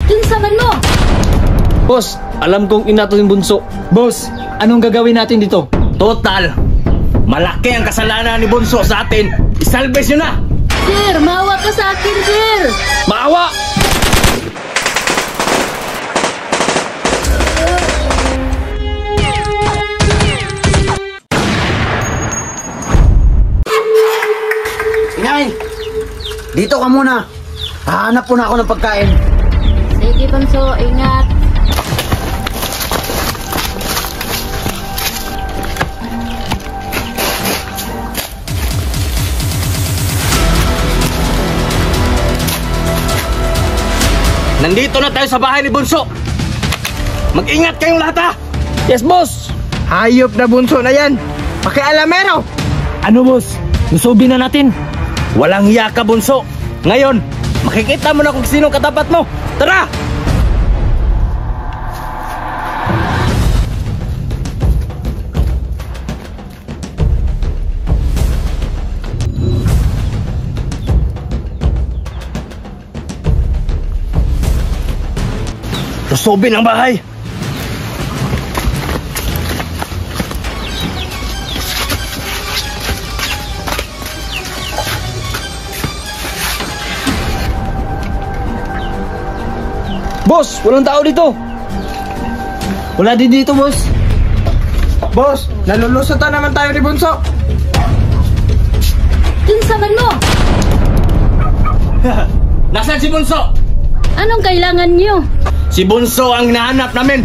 Kinsa man mo? Boss, alam kong inato yung bunso. Boss, anong gagawin natin dito? Total, malaki ang kasalanan ni Bunso sa atin. Isalbes nyo na! Sir, maawa ka sa akin, sir! Maawa! Inay! Dito ka muna. Hahanap po na ako ng pagkain. Sige, Bunso, ingat. Nandito na tayo sa bahay ni Bunso. Mag-ingat kayong lahat, ha! Yes, boss! Hayop na bunso na yan. Pakialamero. Ano, boss? Lusubin na natin. Walang hiya ka, Bunso. Ngayon, makikita mo na kung sino katapat mo. Tara! Lusubin ang bahay. Boss, walang tao dito. Wala din dito, boss. Boss, nalulusutan naman tayo ni Bunso. Kinsa man mo? Nasaan si Bunso? Anong kailangan niyo? Si Bunso ang hinahanap namin.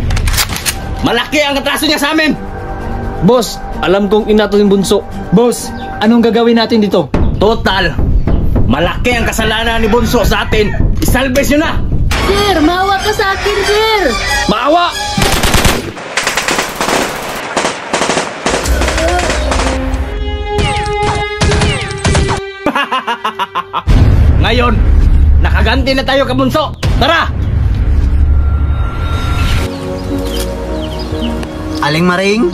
Malaki ang katraso niya sa amin. Boss, alam kong inato yung bunso. Boss, anong gagawin natin dito? Total, malaki ang kasalanan ni Bunso sa atin. Isalbes nyo na! Sir, maawa ka sa akin, sir! Maawa! Ngayon, nakaganti na tayo, Kabunso. Tara! Aling Maring?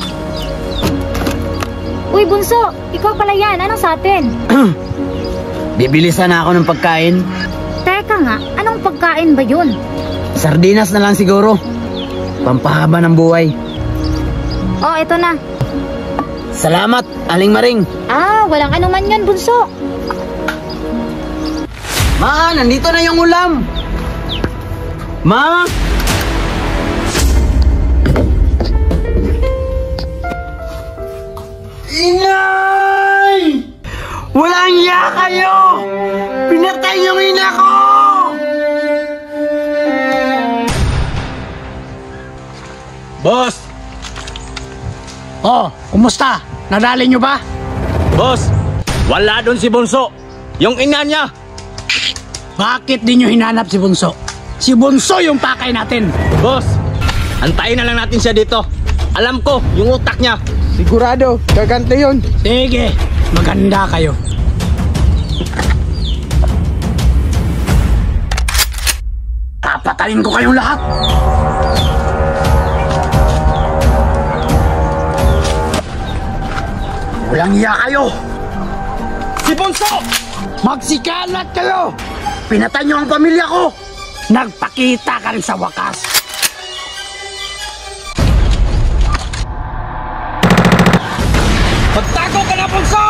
Uy, Bunso! Ikaw pala yan. Anong sa atin? Bibili sana ako ng pagkain. Teka nga, anong pagkain ba yun? Sardinas na lang siguro. Pampahaba ng buhay. Oh, ito na. Salamat, Aling Maring. Walang anuman yun, Bunso. Ma, nandito na yung ulam. Ma! Inay! Walang iya kayo! Pinatay yung ina ko! Boss! Oh, kumusta? Nadali nyo ba? Boss! Wala doon si Bunso. Yung ina niya. Bakit di nyo hinanap si Bunso? Si Bunso yung pakay natin. Boss! Antayin na lang natin siya dito. Alam ko, yung utak niya. Sigurado, gagante yun. Sige, maganda kayo. Papatayin ko kayong lahat. Walang iya kayo. Si Bunso! Magsikalat kayo. Pinatay nyo ang pamilya ko. Nagpakita ka rin sa wakas. Magtago ka na, Bunso!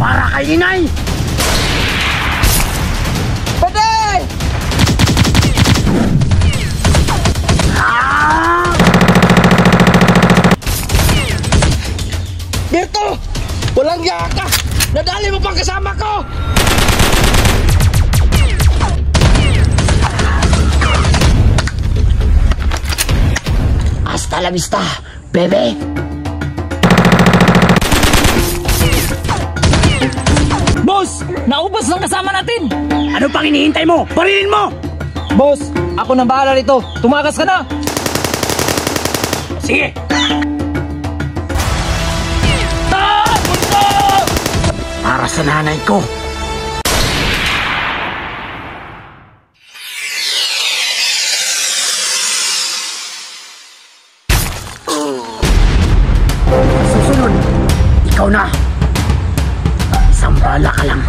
Para kay inay. Patay! Berto! Walang iya ka! Nadali mo pang kasama ko! Hasta la vista, bebe. Boss, naubos ng kasama natin. Ano pang hinihintay mo? Barilin mo! Boss, ako nang bahala rito. Tumakas ka na. Sige! Bunso! sa nanay ko. Susunod, ikaw na. Isang bala ka lang.